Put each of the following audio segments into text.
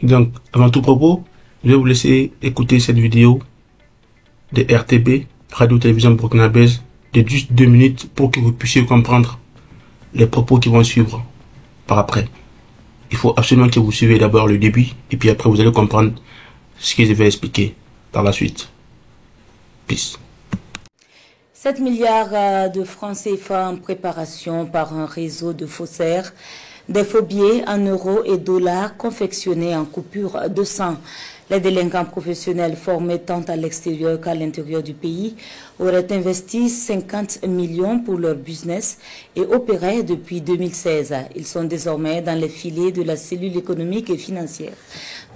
Donc, avant tout propos, je vais vous laisser écouter cette vidéo de RTB, Radio-Télévision Burkinabèse, de juste 2 minutes pour que vous puissiez comprendre les propos qui vont suivre par après. Il faut absolument que vous suivez d'abord le début et puis après vous allez comprendre ce que je vais expliquer par la suite. Peace. 7 milliards de francs CFA en préparation par un réseau de faussaires, des faux billets en euros et dollars confectionnés en coupure de sang. Les délinquants professionnels formés tant à l'extérieur qu'à l'intérieur du pays auraient investi 50 millions pour leur business et opéraient depuis 2016. Ils sont désormais dans les filets de la cellule économique et financière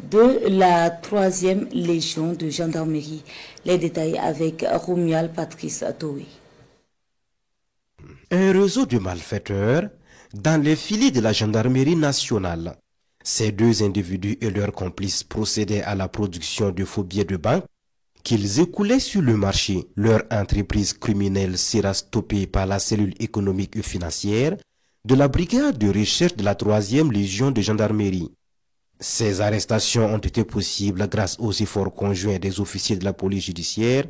de la 3e Légion de gendarmerie. Les détails avec Romuald Patrice Atoui. Un réseau de malfaiteurs dans les filets de la gendarmerie nationale. Ces 2 individus et leurs complices procédaient à la production de faux billets de banque qu'ils écoulaient sur le marché. Leur entreprise criminelle sera stoppée par la cellule économique et financière de la brigade de recherche de la 3e Légion de gendarmerie. Ces arrestations ont été possibles grâce aux efforts conjoints des officiers de la police judiciaire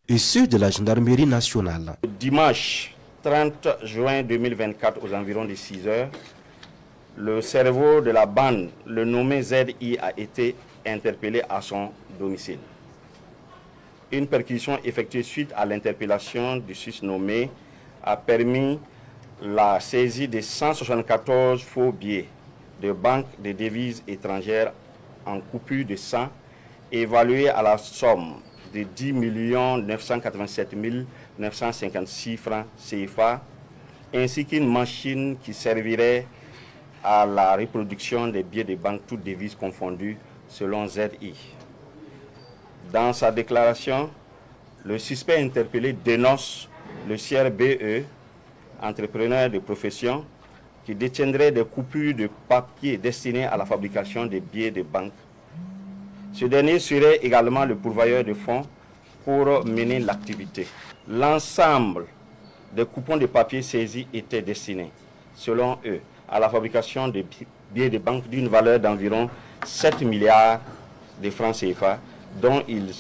et ceux de la gendarmerie nationale. Dimanche 30 juin 2024 aux environs de 6 heures, le cerveau de la bande, le nommé ZI, a été interpellé à son domicile. Une perquisition effectuée suite à l'interpellation du susnommé a permis la saisie de 174 faux billets de banque de devises étrangères en coupure de 100, évalués à la somme de 10 987 956 francs CFA, ainsi qu'une machine qui servirait à la reproduction des billets de banque, toutes devises confondues, selon ZI. Dans sa déclaration, le suspect interpellé dénonce le CRBE, entrepreneur de profession, qui détiendrait des coupures de papier destinées à la fabrication des billets de banque. Ce dernier serait également le pourvoyeur de fonds pour mener l'activité. L'ensemble des coupons de papier saisis étaient destinés, selon eux, à la fabrication de billets de banque d'une valeur d'environ 7 milliards de francs CFA, dont ils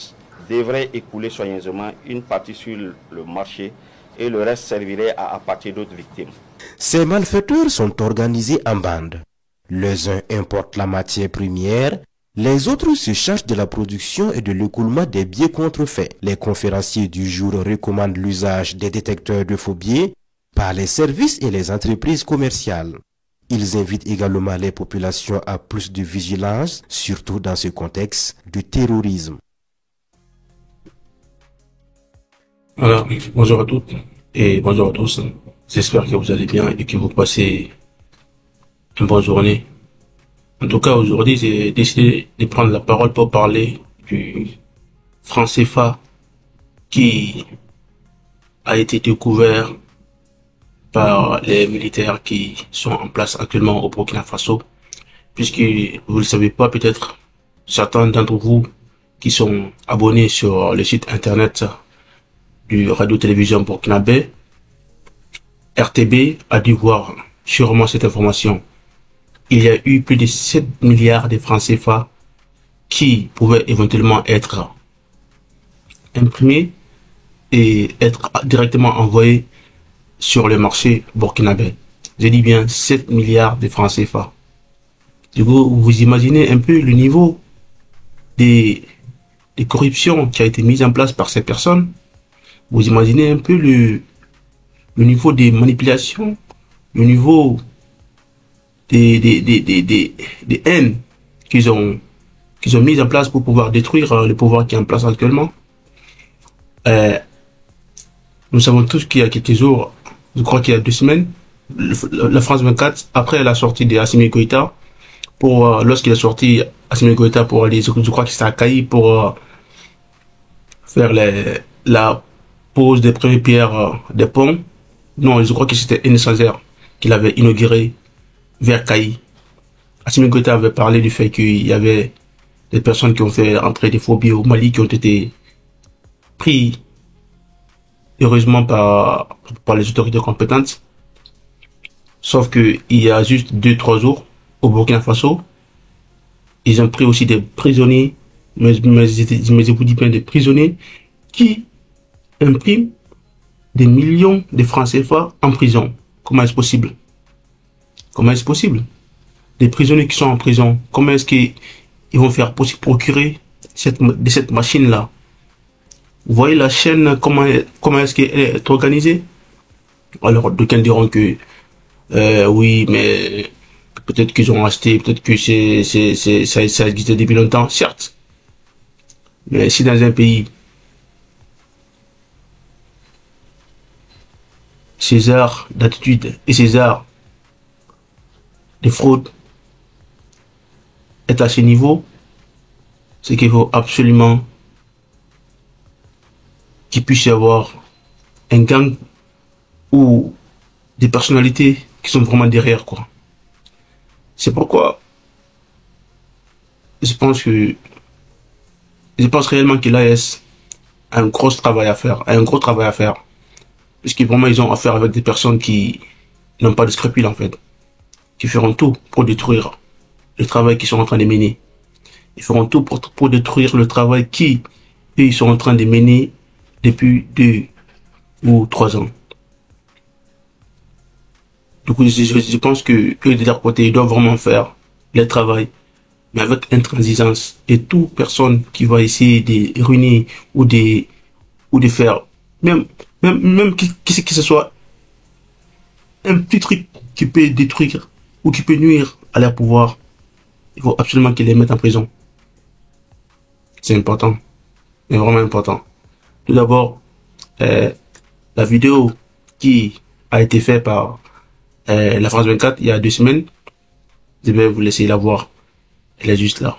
devraient écouler soigneusement une partie sur le marché et le reste servirait à appâter d'autres victimes. Ces malfaiteurs sont organisés en bandes. Les uns importent la matière première, les autres se chargent de la production et de l'écoulement des billets contrefaits. Les conférenciers du jour recommandent l'usage des détecteurs de faux billets par les services et les entreprises commerciales. Ils invitent également les populations à plus de vigilance, surtout dans ce contexte de terrorisme. Alors, bonjour à toutes et bonjour à tous. J'espère que vous allez bien et que vous passez une bonne journée. En tout cas, aujourd'hui, j'ai décidé de prendre la parole pour parler du franc CFA qui a été découvert par les militaires qui sont en place actuellement au Burkina Faso. Puisque vous ne le savez pas, peut-être certains d'entre vous qui sont abonnés sur le site internet du Radio-Télévision Burkinabé, RTB a dû voir sûrement cette information. Il y a eu plus de 7 milliards de francs CFA qui pouvaient éventuellement être imprimés et être directement envoyés sur le marché burkinabé. Je dis bien 7 milliards de francs CFA. Du coup, vous imaginez un peu le niveau des corruptions qui a été mise en place par ces personnes. Vous imaginez un peu le niveau des manipulations, le niveau des haines qu'ils ont mis en place pour pouvoir détruire le pouvoir qui est en place actuellement. Nous savons tous qu'il y a quelques jours, je crois qu'il y a 2 semaines, la France 24, après la sortie de Assimi Goïta, lorsqu'il a sorti Assimi Goïta pour aller, je crois que c'était à Kayi, pour faire la pose des premières pierres des ponts. Non, je crois que c'était Aîné Sazer qui l'avait inauguré vers Kayi. Assimi Goïta avait parlé du fait qu'il y avait des personnes qui ont fait entrer des faux billets au Mali qui ont été pris heureusement par les autorités compétentes. Sauf que il y a juste 2-3 jours au Burkina Faso, Ils ont pris aussi des prisonniers, mais je vous dis bien des prisonniers qui impriment des millions de francs CFA en prison. Comment est-ce possible? Comment est-ce possible? Des prisonniers qui sont en prison, comment est-ce qu'ils vont faire pour se procurer de cette machine-là? Vous voyez la chaîne, comment est-ce qu'elle est organisée? Alors, d'aucuns diront que oui, mais peut-être qu'ils ont acheté, peut-être que ça existait depuis longtemps, certes. Mais si dans un pays, ces arts d'attitude et ces arts de fraude est à ce niveau, c'est qu'il faut absolument qu'il puisse y avoir un gang ou des personnalités qui sont vraiment derrière, quoi. C'est pourquoi je pense réellement que l'AS a un gros travail à faire, parce que vraiment ils ont affaire avec des personnes qui n'ont pas de scrupules, en fait, qui feront tout pour détruire le travail qu'ils sont en train de mener. Ils feront tout pour détruire le travail ils sont en train de mener depuis 2 ou 3 ans. Du coup, je pense que de leur côté, ils doivent vraiment faire le travail, mais avec intransigeance. Et toute personne qui va essayer de ruiner ou de faire, même que ce soit un petit truc qui peut détruire ou qui peut nuire à leur pouvoir, il faut absolument qu'ils les mettent en prison. C'est important. C'est vraiment important. Tout d'abord, la vidéo qui a été faite par la France 24 il y a 2 semaines, je vais vous laisser la voir. Elle est juste là.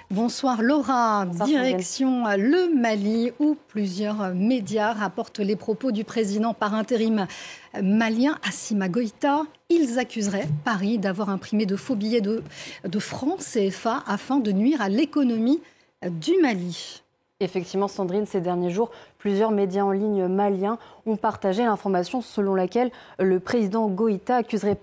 Bonsoir Laura, direction le Mali où plusieurs médias rapportent les propos du président par intérim malien Assimi Goïta. Ils accuseraient Paris d'avoir imprimé de faux billets de francs CFA afin de nuire à l'économie du Mali. Effectivement, Sandrine, ces derniers jours, plusieurs médias en ligne maliens ont partagé l'information selon laquelle le président Goïta accuserait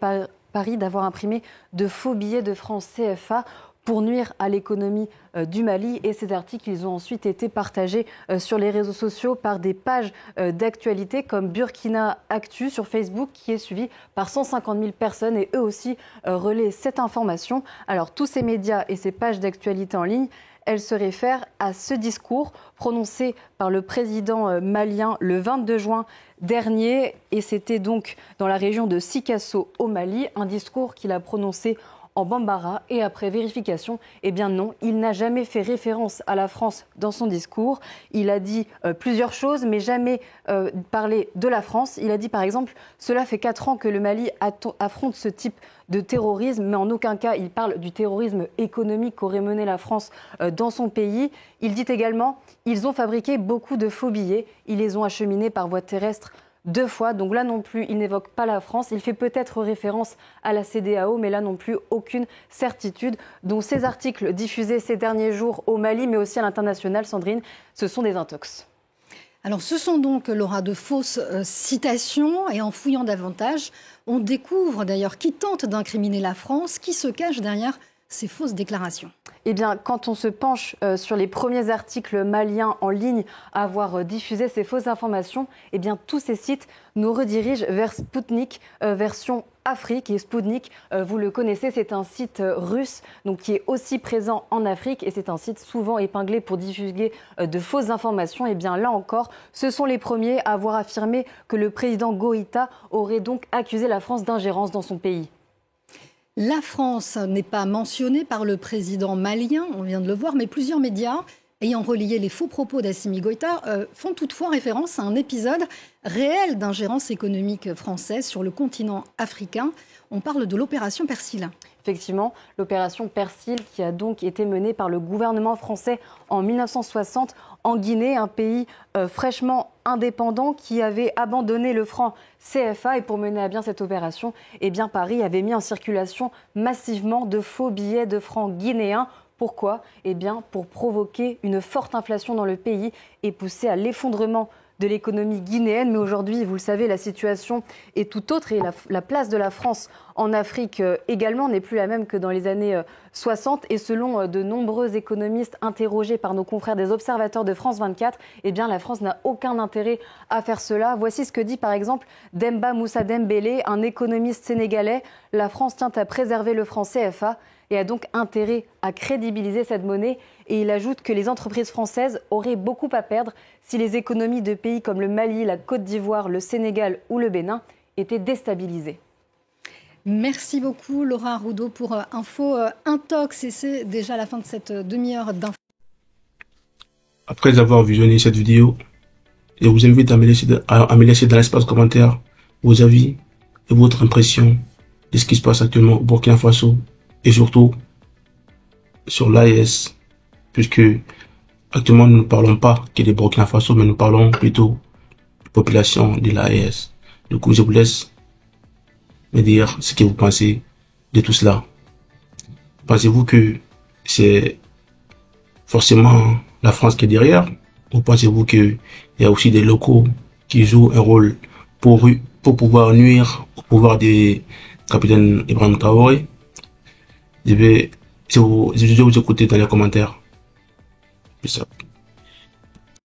Paris d'avoir imprimé de faux billets de francs CFA pour nuire à l'économie du Mali. Et ces articles, ils ont ensuite été partagés sur les réseaux sociaux par des pages d'actualité comme Burkina Actu sur Facebook, qui est suivi par 150 000 personnes et eux aussi relaient cette information. Alors tous ces médias et ces pages d'actualité en ligne, elles se réfèrent à ce discours prononcé par le président malien le 22 juin dernier. Et c'était donc dans la région de Sikasso au Mali, un discours qu'il a prononcé en Bambara. Et après vérification, eh bien non, il n'a jamais fait référence à la France dans son discours. Il a dit plusieurs choses, mais jamais parlé de la France. Il a dit par exemple, cela fait 4 ans que le Mali affronte ce type de terrorisme, mais en aucun cas il parle du terrorisme économique qu'aurait mené la France dans son pays. Il dit également, ils ont fabriqué beaucoup de faux billets, ils les ont acheminés par voie terrestre 2 fois, donc là non plus, il n'évoque pas la France. Il fait peut-être référence à la CEDEAO, mais là non plus, aucune certitude. Donc ces articles diffusés ces derniers jours au Mali, mais aussi à l'international, Sandrine, ce sont des intox. Alors ce sont donc, Laura, de fausses citations, et en fouillant davantage, on découvre d'ailleurs qui tente d'incriminer la France, qui se cache derrière ces fausses déclarations. Eh bien, quand on se penche sur les premiers articles maliens en ligne à avoir diffusé ces fausses informations, eh bien, tous ces sites nous redirigent vers Sputnik, version Afrique. Et Sputnik, vous le connaissez, c'est un site russe donc, qui est aussi présent en Afrique. Et c'est un site souvent épinglé pour diffuser de fausses informations. Eh bien, là encore, ce sont les premiers à avoir affirmé que le président Goïta aurait donc accusé la France d'ingérence dans son pays. La France n'est pas mentionnée par le président malien, on vient de le voir, mais plusieurs médias ayant relayé les faux propos d'Assimi Goïta font toutefois référence à un épisode réel d'ingérence économique française sur le continent africain. On parle de l'opération Persil. Effectivement, l'opération Persil qui a donc été menée par le gouvernement français en 1960 en Guinée, un pays fraîchement indépendant qui avait abandonné le franc CFA. Et pour mener à bien cette opération, eh bien Paris avait mis en circulation massivement de faux billets de francs guinéens. Pourquoi ? Eh bien pour provoquer une forte inflation dans le pays et pousser à l'effondrement de l'économie guinéenne. Mais aujourd'hui, vous le savez, la situation est tout autre et la place de la France en Afrique également n'est plus la même que dans les années 60. Et selon de nombreux économistes interrogés par nos confrères des observateurs de France 24, eh bien, la France n'a aucun intérêt à faire cela. Voici ce que dit par exemple Demba Moussa Dembélé, un économiste sénégalais. La France tient à préserver le franc CFA et a donc intérêt à crédibiliser cette monnaie. Et il ajoute que les entreprises françaises auraient beaucoup à perdre si les économies de pays comme le Mali, la Côte d'Ivoire, le Sénégal ou le Bénin étaient déstabilisées. Merci beaucoup Laura Arrudeau pour Info Intox. Et c'est déjà la fin de cette demi-heure d'info. Après avoir visionné cette vidéo, je vous invite à me laisser dans l'espace commentaire vos avis et votre impression de ce qui se passe actuellement au Burkina Faso et surtout sur l'AES, puisque actuellement nous ne parlons pas que des Burkina Faso, mais nous parlons plutôt de population de l'AES. Du coup, je vous laisse me dire ce que vous pensez de tout cela. Pensez-vous que c'est forcément la France qui est derrière, ou pensez-vous qu'il y a aussi des locaux qui jouent un rôle pour pouvoir nuire au pouvoir des capitaine Ibrahim Traoré? Je vais vous écouter dans les commentaires. Peace out.